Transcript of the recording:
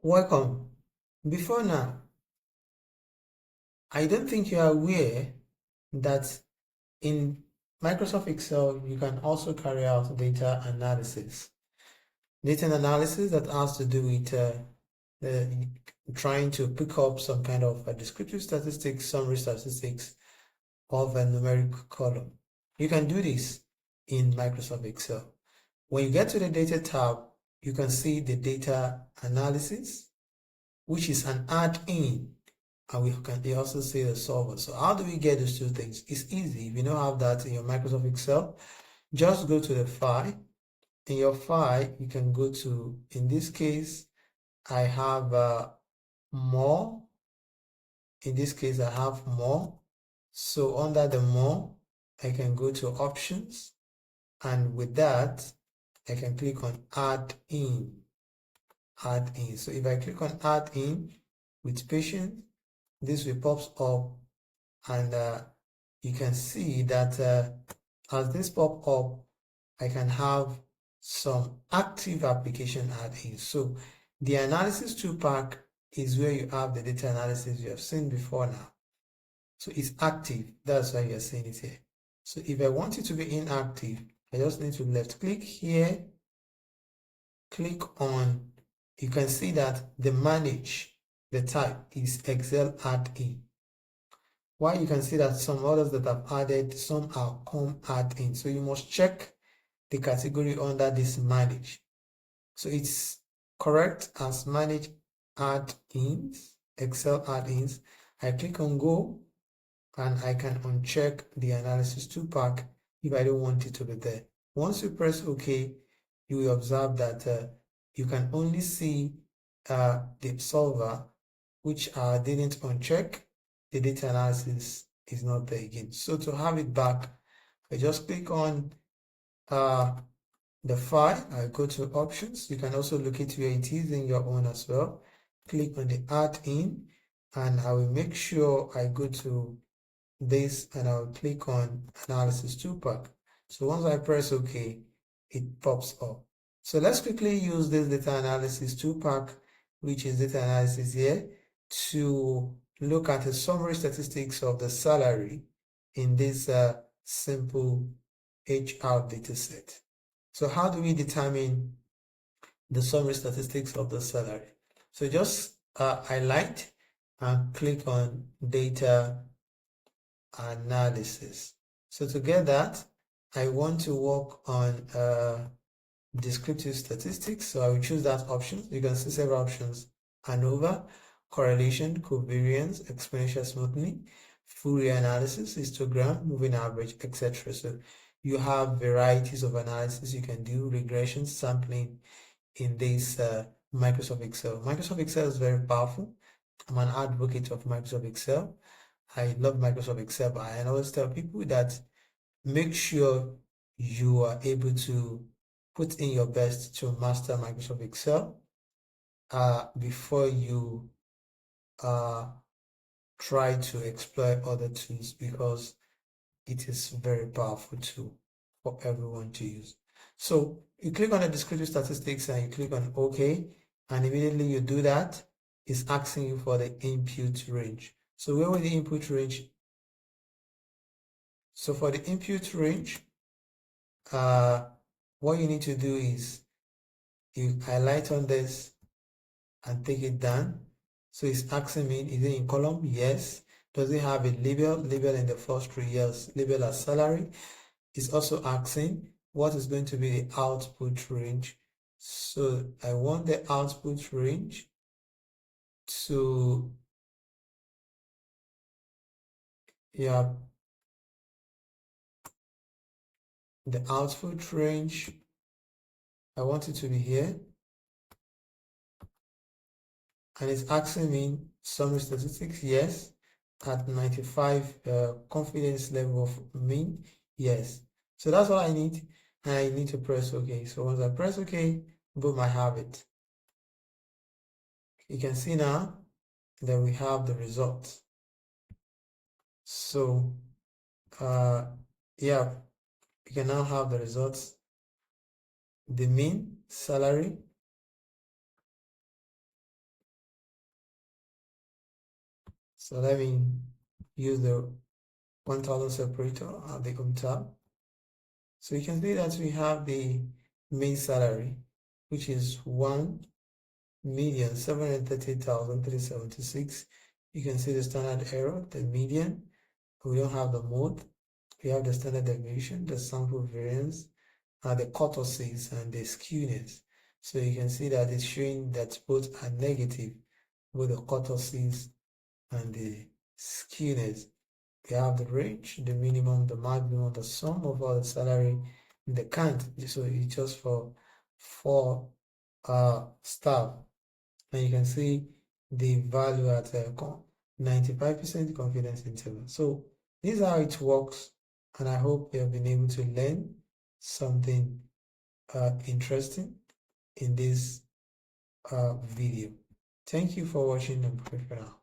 Welcome. Before now, I don't think you are aware that in Microsoft Excel, you can also carry out data analysis. Data analysis that has to do with uh, trying to pick up some kind of descriptive statistics, summary statistics of a numeric column. You can do this in Microsoft Excel. When you get to the data tab, you can see the data analysis, which is an add-in, and we can also see the solver. So how do we get those two things? It's easy. If you don't have that in your Microsoft Excel, just go to the file. In your file, you can go to, in this case, I have more. In this case, I have more. So under the more, I can go to options, and with that, I can click on add in. Add in. So if I click on add in with patience, this will pop up, and you can see that as this pop up, I can have some active application add-ins. So the analysis 2 pack is where you have the data analysis you have seen before now. So it's active. That's why you're seeing it here. So if I want it to be inactive, I just need to left click here, click on, you can see that the manage, the type is Excel add-in. Why you can see that some others that I've added, some are come add-in. So you must check the category under this manage. So it's correct as manage add-ins, Excel add-ins. I click on go, and I can uncheck the analysis 2 pack if I don't want it to be there. Once you press OK, you will observe that you can only see the solver, which I didn't uncheck. The data analysis is not there again. So to have it back, I just click on the file. I go to options. You can also locate where it is in your own as well. Click on the add in, and I will make sure I go to this, and I'll click on analysis 2 pack. So once I press OK, it pops up. So let's quickly use this data analysis 2 pack, which is data analysis here, to look at the summary statistics of the salary in this simple HR dataset. So how do we determine the summary statistics of the salary? So just highlight and click on data analysis. So to get that, I want to work on descriptive statistics. So I will choose that option. You can see several options: ANOVA, correlation, covariance, exponential smoothing, Fourier analysis, histogram, moving average, etc. So you have varieties of analysis you can do, regression, sampling in this Microsoft Excel. Microsoft Excel is very powerful. I'm an advocate of Microsoft Excel. I love Microsoft Excel, but I always tell people that make sure you are able to put in your best to master Microsoft Excel before you try to exploit other tools, because it is very powerful tool for everyone to use. So you click on the descriptive statistics and you click on OK, and immediately you do that, it's asking you for the input range. So where will the input range? So for the input range, what you need to do is you highlight on this and take it down. So it's asking me, is it in column? Yes. Does it have a label? Label in the first 3 years, label as salary. It's also asking what is going to be the output range. So I want the output range to, yeah, the output range, I want it to be here. And it's asking me summary statistics, yes. At 95 confidence level of mean, yes. So that's all I need, and I need to press OK. So once I press OK, boom, I have it. You can see now that we have the results. So yeah, you can now have the results. The mean salary, So let me use the 1000 separator at the home tab. So you can see that we have the main salary, which is 1,738,376. You can see the standard error, the median. We don't have the mode. We have the standard deviation, the sample variance, the kurtosis, and the skewness. So you can see that it's showing that both are negative, both the kurtosis and the skewness. We have the range, the minimum, the maximum, the sum of all the salary, the count. So it's just for 4 staff, and you can see the value at 95% confidence interval. So this is how it works, and I hope you have been able to learn something interesting in this video. Thank you for watching, and bye for now.